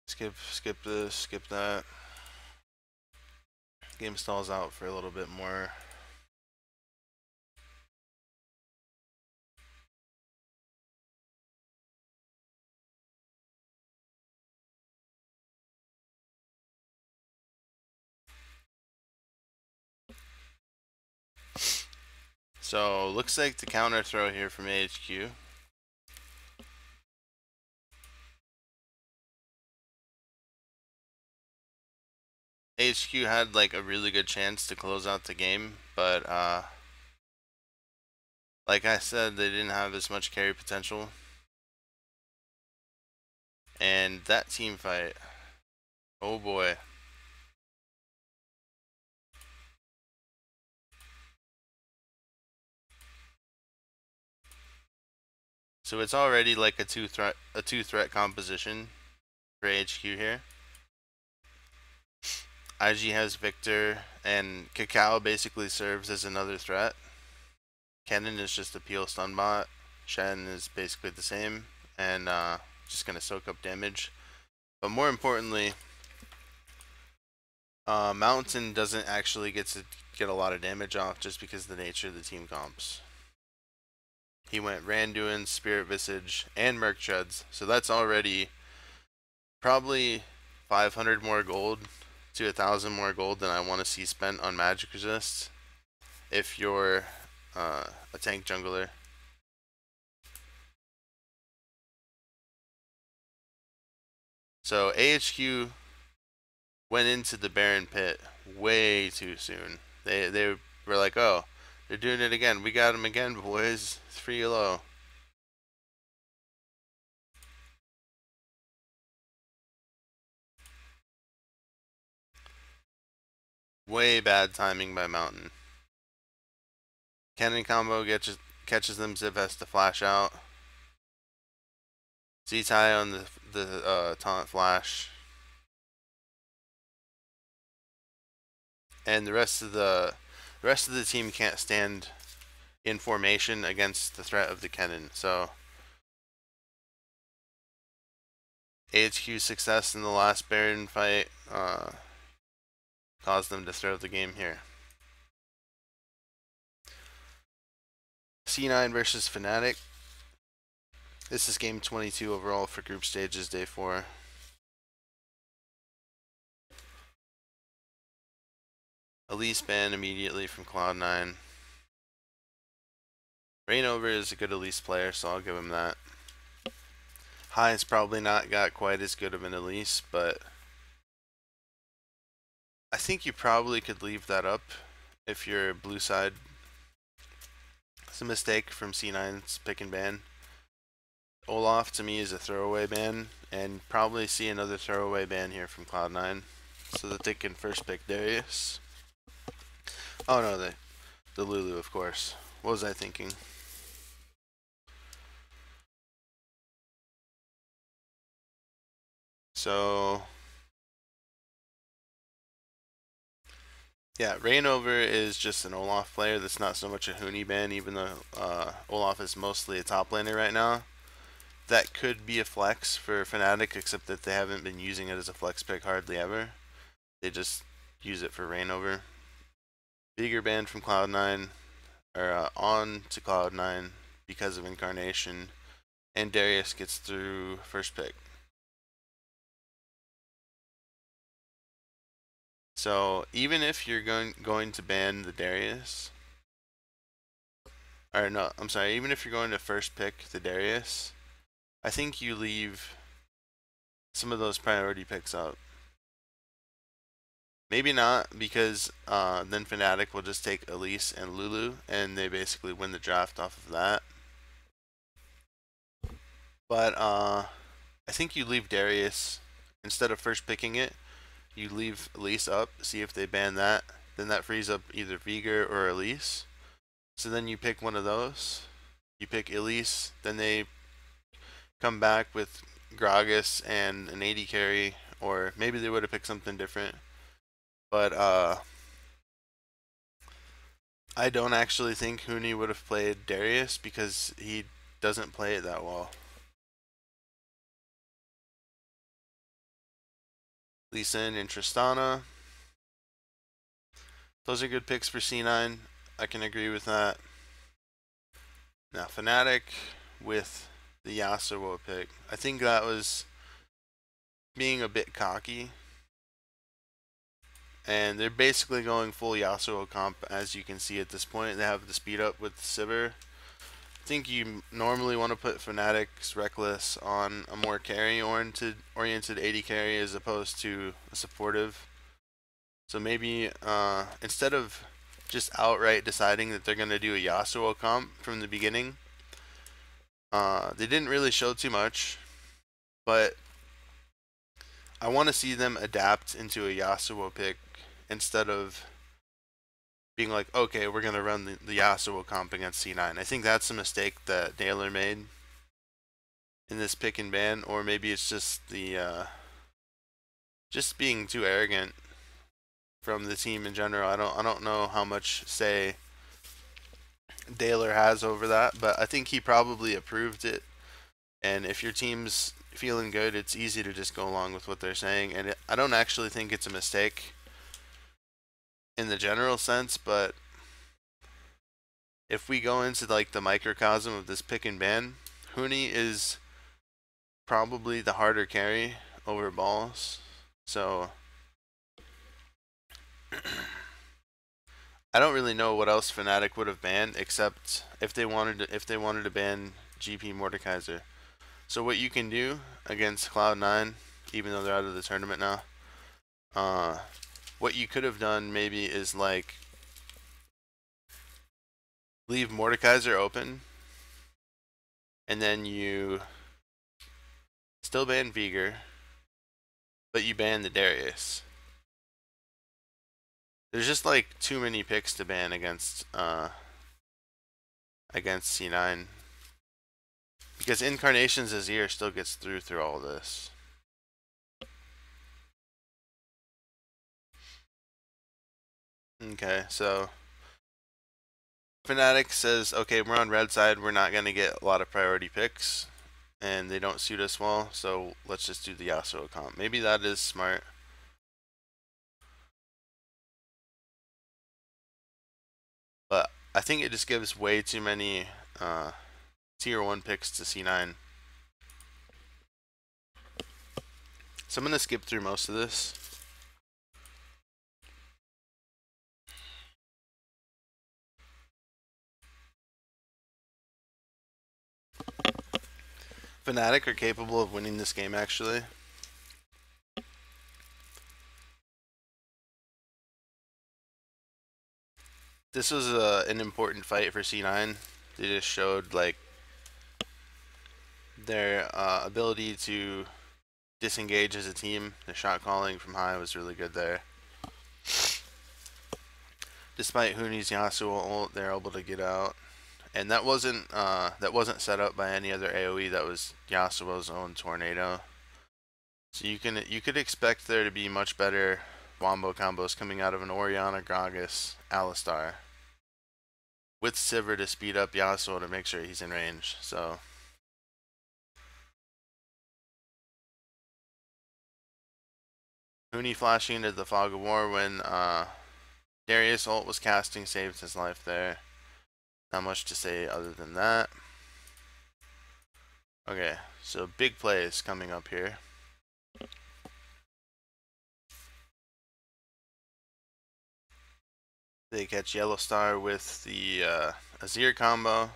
Skip this, skip that. Game stalls out for a little bit more. So looks like the counter throw here from AHQ. AHQ had like a really good chance to close out the game, but like I said, they didn't have as much carry potential. And that team fight, oh boy. So it's already like a two threat composition for AHQ here. IG has Victor, and Cacao basically serves as another threat. Kennen is just a peel stun bot. Shen is basically the same, and just gonna soak up damage. But more importantly, Mountain doesn't actually get a lot of damage off just because of the nature of the team comps. He went Randuin, Spirit Visage, and Merc Treads. So that's already probably 500 more gold to 1,000 more gold than I want to see spent on Magic Resist if you're a tank jungler. So AHQ went into the Baron pit way too soon. They were like, oh, they're doing it again. We got them again, boys. It's free low. Way bad timing by Mountain. Cannon combo catches them. Ziv has to flash out. Z-tie on the taunt flash. And the rest of the team can't stand in formation against the threat of the cannon. So AHQ's success in the last Baron fight caused them to throw the game here. C9 versus Fnatic. This is game 22 overall for group stages, day 4. Elise ban immediately from Cloud9. Rainover is a good Elise player, so I'll give him that. High's probably not got quite as good of an Elise, but I think you probably could leave that up if you're blue side. It's a mistake from C9's pick and ban. Olaf to me is a throwaway ban, and probably see another throwaway ban here from Cloud9 so that they can first pick Darius. Oh no, the Lulu, of course. What was I thinking? So yeah, Rainover is just an Olaf player that's not so much a Huni ban, even though Olaf is mostly a top laner right now. That could be a flex for Fnatic, except that they haven't been using it as a flex pick hardly ever. They just use it for Rainover. Bigger ban from Cloud9, or on to Cloud9 because of Incarnation, and Darius gets through first pick. So even if you're going to ban the Darius, or no, I'm sorry, even if you're going to first pick the Darius, I think you leave some of those priority picks up. Maybe not, because then Fnatic will just take Elise and Lulu, and they basically win the draft off of that. But I think you leave Darius, instead of first picking it, you leave Elise up, see if they ban that. Then that frees up either Vigor or Elise. So then you pick one of those. You pick Elise, then they come back with Gragas and an AD carry, or maybe they would have picked something different. But I don't actually think Huni would have played Darius because he doesn't play it that well. Lee Sin and Tristana. Those are good picks for C9. I can agree with that. Now Fnatic with the Yasuo pick. I think that was being a bit cocky. And they're basically going full Yasuo comp, as you can see at this point. They have the speed up with Sivir. I think you normally want to put Fnatic's Reckless on a more carry-oriented AD carry as opposed to a supportive. So maybe instead of just outright deciding that they're going to do a Yasuo comp from the beginning, they didn't really show too much, but I want to see them adapt into a Yasuo pick instead of being like, okay, we're going to run the Yasuo comp against C9. I think that's a mistake that Naylor made in this pick and ban, or maybe it's just the just being too arrogant from the team in general. I don't know how much say Naylor has over that, but I think he probably approved it. And if your team's feeling good, it's easy to just go along with what they're saying. And I don't actually think it's a mistake in the general sense, but if we go into like the microcosm of this pick and ban, Huni is probably the harder carry over balls. So I don't really know what else Fnatic would have banned except if they wanted to ban GP Mordekaiser. So what you can do against Cloud9, even though they're out of the tournament now, what you could have done maybe is like leave Mordekaiser open, and then you still ban Veigar, but you ban the Darius. There's just like too many picks to ban against C9 because Incarnation's Azir still gets through all this. Okay, so Fnatic says, okay, we're on red side, we're not going to get a lot of priority picks, and they don't suit us well, so let's just do the Yasuo comp. Maybe that is smart. But I think it just gives way too many tier 1 picks to C9. So I'm going to skip through most of this. Fnatic are capable of winning this game, actually. This was an important fight for C9. They just showed like their ability to disengage as a team. The shot calling from high was really good there. Despite Huni's Yasuo ult, they're able to get out, and that wasn't set up by any other AOE. That was Yasuo's own tornado. So you could expect there to be much better wombo combos coming out of an Orianna, Gragas, Alistar, with Sivir to speed up Yasuo to make sure he's in range. So Huni flashing into the Fog of War when Darius ult was casting saved his life there. Not much to say other than that. Okay, so big plays coming up here. They catch Yellow Star with the Azir combo.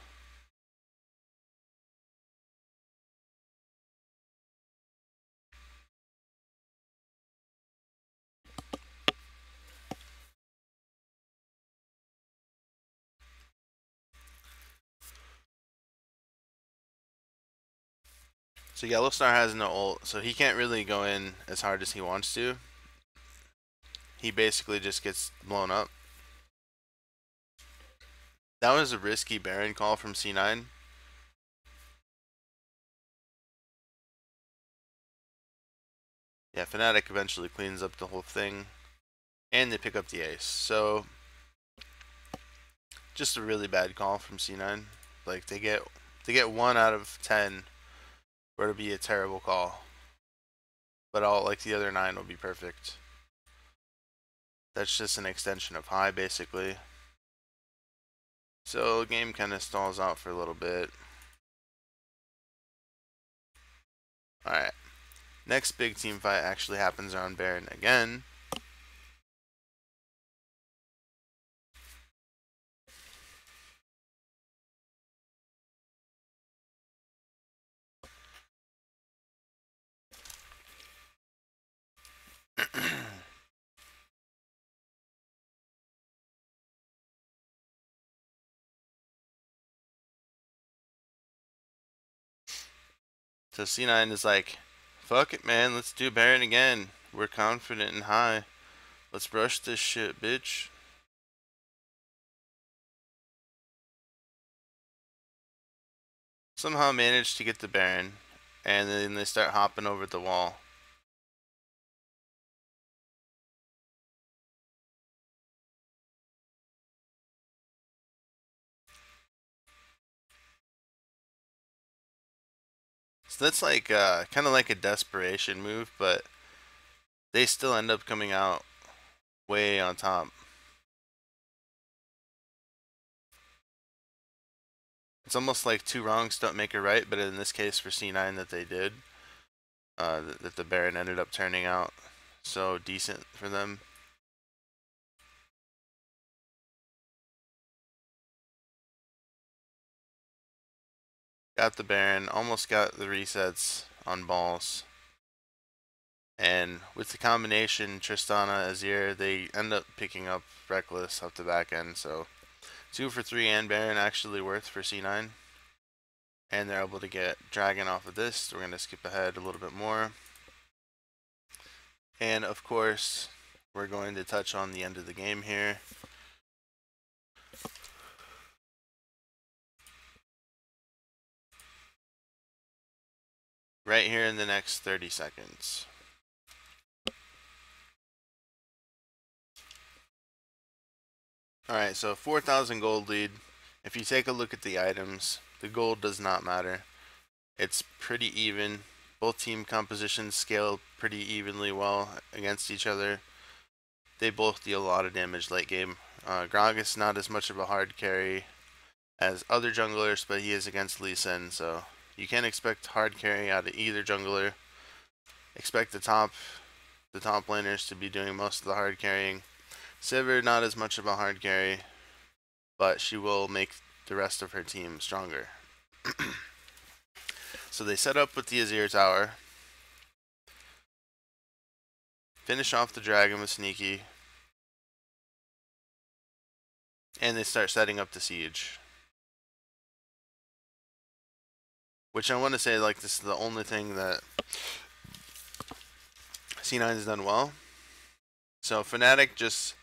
So Yellow Star has no ult, so he can't really go in as hard as he wants to. He basically just gets blown up. That was a risky Baron call from C9. Yeah, Fnatic eventually cleans up the whole thing, and they pick up the ace. So just a really bad call from C9. Like they get 1 out of 10 where it'll be a terrible call, but all like the other 9 will be perfect. That's just an extension of high, basically. So the game kind of stalls out for a little bit. Alright. Next big team fight actually happens on Baron again. So C9 is like, fuck it, man. Let's do Baron again. We're confident and high. Let's rush this shit, bitch. Somehow managed to get the Baron, and then they start hopping over the wall. So that's like kind of like a desperation move, but they still end up coming out way on top. It's almost like two wrongs don't make a right, but in this case for C9 that they did, that the Baron ended up turning out so decent for them. Got the Baron, almost got the resets on balls. And with the combination Tristana, Azir, they end up picking up Reckless off the back end. So 2 for 3 and Baron actually worth for C9. And they're able to get Dragon off of this. We're going to skip ahead a little bit more. And of course, we're going to touch on the end of the game here. Right here in the next 30 seconds. Alright, so 4,000 gold lead. If you take a look at the items, the gold does not matter. It's pretty even. Both team compositions scale pretty evenly well against each other. They both deal a lot of damage late game. Gragas not as much of a hard carry as other junglers, but he is against Lee Sin, so you can't expect hard carry out of either jungler. Expect the top laners to be doing most of the hard carrying. Sivir not as much of a hard carry, but she will make the rest of her team stronger. So they set up with the Azir Tower. Finish off the dragon with Sneaky. And they start setting up the siege. Which I want to say, like, this is the only thing that C9 has done well. So Fnatic just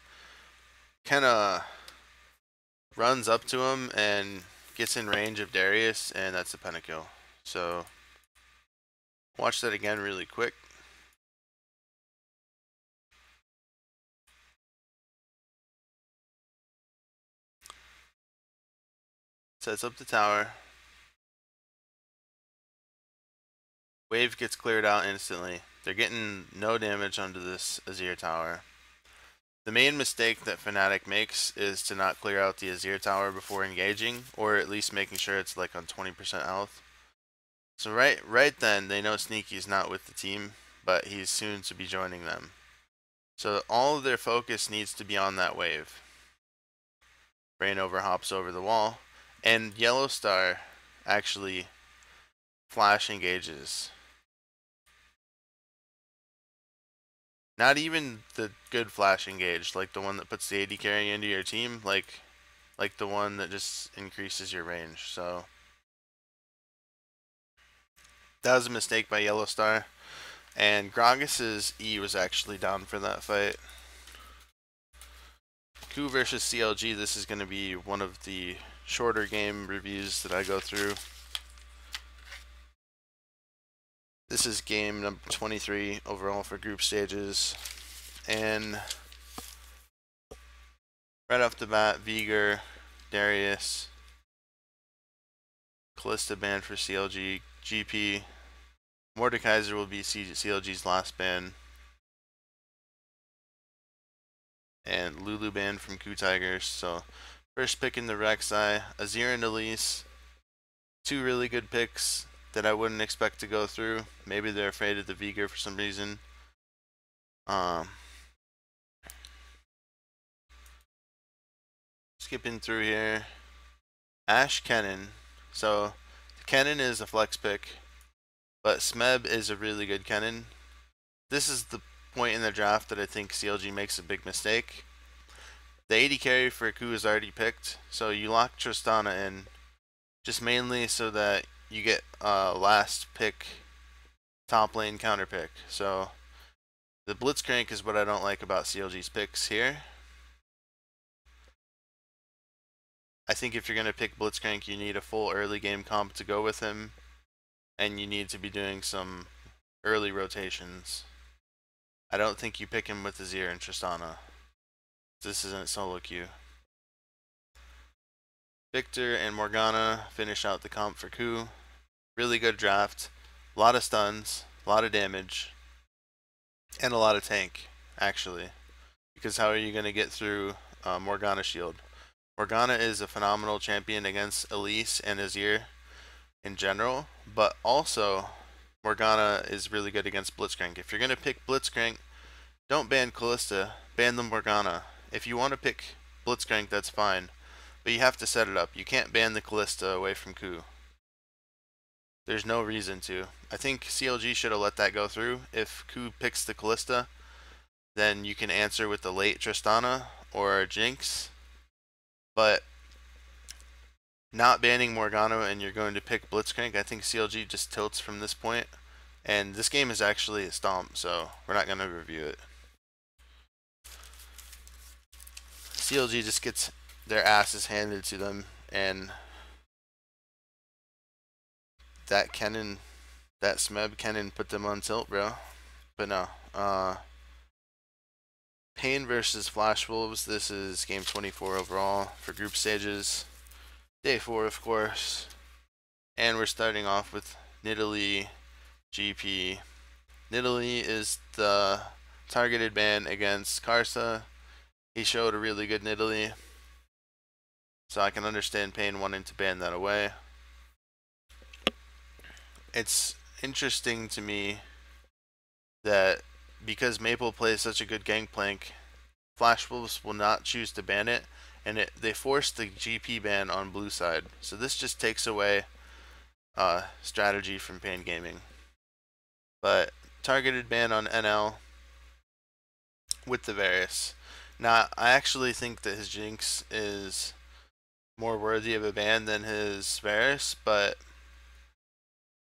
kind of runs up to him and gets in range of Darius, and that's a pentakill. So watch that again really quick. Sets up the tower. Wave gets cleared out instantly. They're getting no damage onto this Azir tower. The main mistake that Fnatic makes is to not clear out the Azir tower before engaging, or at least making sure it's like on 20% health. So right then, they know Sneaky's not with the team, but he's soon to be joining them. So all of their focus needs to be on that wave. Rainover hops over the wall, and Yellow Star actually flash engages. Not even the good flash engage, like the one that puts the AD carry into your team, like the one that just increases your range. So that was a mistake by Yellow Star, and Gragas's E was actually down for that fight. Ku versus CLG, this is going to be one of the shorter game reviews that I go through. This is game number 23 overall for group stages, and right off the bat, Viger, Darius, Kalista banned for CLG, GP, Mordekaiser will be CLG's last ban, and Lulu banned from Ku Tigers. So first pick in the Rek'Sai, Azir and Elise, two really good picks that I wouldn't expect to go through. Maybe they're afraid of the Viger for some reason. Skipping through here, Ashe Kennen. So Kennen is a flex pick, but Smeb is a really good Kennen. This is the point in the draft that I think CLG makes a big mistake. The AD carry for Ku is already picked, so you lock Tristana in, just mainly so that you get last pick top lane counter pick. So the Blitzcrank is what I don't like about CLG's picks here. I think if you're going to pick Blitzcrank, you need a full early game comp to go with him, and you need to be doing some early rotations. I don't think you pick him with Azir and Tristana. This isn't solo queue. Victor and Morgana finish out the comp for Ku. Really good draft. A lot of stuns, a lot of damage, and a lot of tank, actually. Because how are you going to get through Morgana shield? Morgana is a phenomenal champion against Elise and Azir in general, but also Morgana is really good against Blitzcrank. If you're going to pick Blitzcrank, don't ban Kalista, ban the Morgana. If you want to pick Blitzcrank, that's fine, but you have to set it up. You can't ban the Kalista away from Ku. There's no reason to. I think CLG should have let that go through. If Ku picks the Kalista, then you can answer with the late Tristana or Jinx. But not banning Morgana and you're going to pick Blitzcrank, I think CLG just tilts from this point. And this game is actually a stomp, so we're not going to review it. CLG just gets their asses handed to them, and that Smeb Kennen put them on tilt, bro. But no. Pain versus Flash Wolves. This is game 24 overall for group stages. Day 4, of course. And we're starting off with Nidalee GP. Nidalee is the targeted ban against Karsa. He showed a really good Nidalee, so I can understand Pain wanting to ban that away. It's interesting to me that because Maple plays such a good Gangplank, Flash Wolves will not choose to ban it, and they force the GP ban on blue side. So this just takes away strategy from Pain Gaming. But targeted ban on NL with the Varus. Now, I actually think that his Jinx is more worthy of a ban than his Varus, but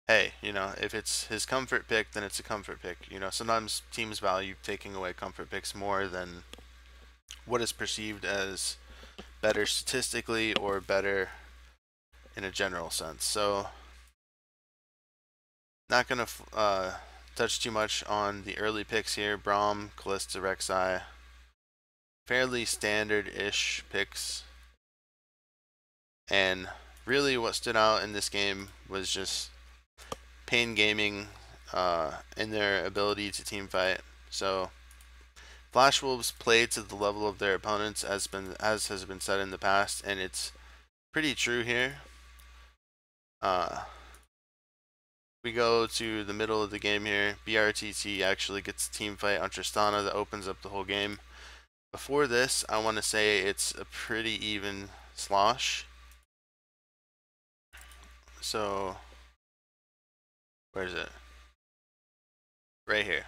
hey, you know, if it's his comfort pick, then it's a comfort pick. You know, sometimes teams value taking away comfort picks more than what is perceived as better statistically or better in a general sense. So, not going to touch too much on the early picks here. Braum, Kalista, Rek'Sai. Fairly standard-ish picks. And really what stood out in this game was just Pain Gaming and their ability to team fight. So Flash Wolves play to the level of their opponents, as has been said in the past, and it's pretty true here. We go to the middle of the game here. BRTT actually gets a team fight on Tristana that opens up the whole game. Before this, I want to say it's a pretty even slosh. So, where is it? Right here.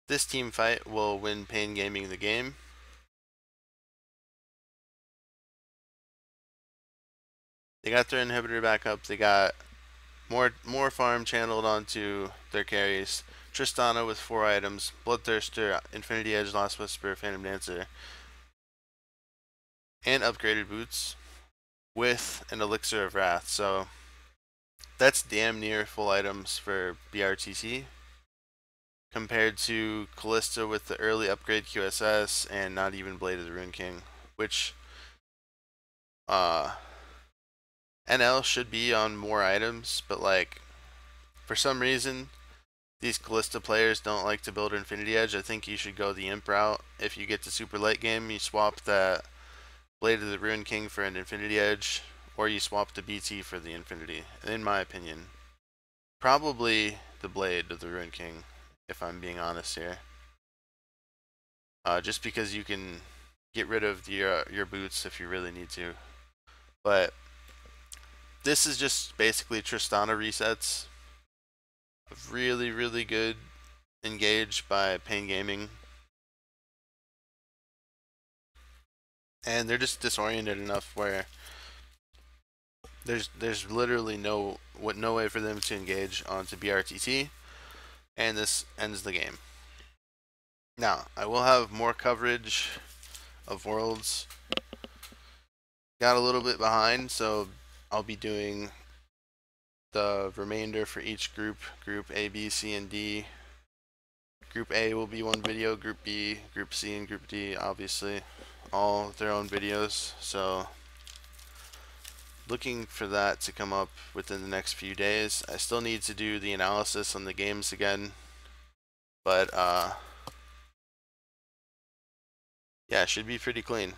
This team fight will win Pain Gaming the game. They got their inhibitor back up. They got more farm channeled onto their carries. Tristana with 4 items, Bloodthirster, Infinity Edge, Last Whisper, Phantom Dancer, and upgraded boots with an Elixir of Wrath. So that's damn near full items for BRTT compared to Kalista with the early upgrade QSS and not even Blade of the Rune King, which NL should be on more items, but like for some reason these Kalista players don't like to build Infinity Edge. I think you should go the Imp route. If you get to super late game, you swap that Blade of the Rune King for an Infinity Edge, or you swap the BT for the Infinity. In my opinion, probably the Blade of the Rune King, if I'm being honest here. Just because you can get rid of your boots if you really need to. But this is just basically Tristana resets. Really, really good engage by Pain Gaming. And they're just disoriented enough where there's literally no way for them to engage onto BRTT, and this ends the game. Now, I will have more coverage of Worlds. Got a little bit behind, so I'll be doing the remainder for each group A, B, C, and D. Group A will be one video, Group B, Group C, and Group D, obviously, all their own videos. So looking for that to come up within the next few days. I still need to do the analysis on the games again, but Yeah, it should be pretty clean.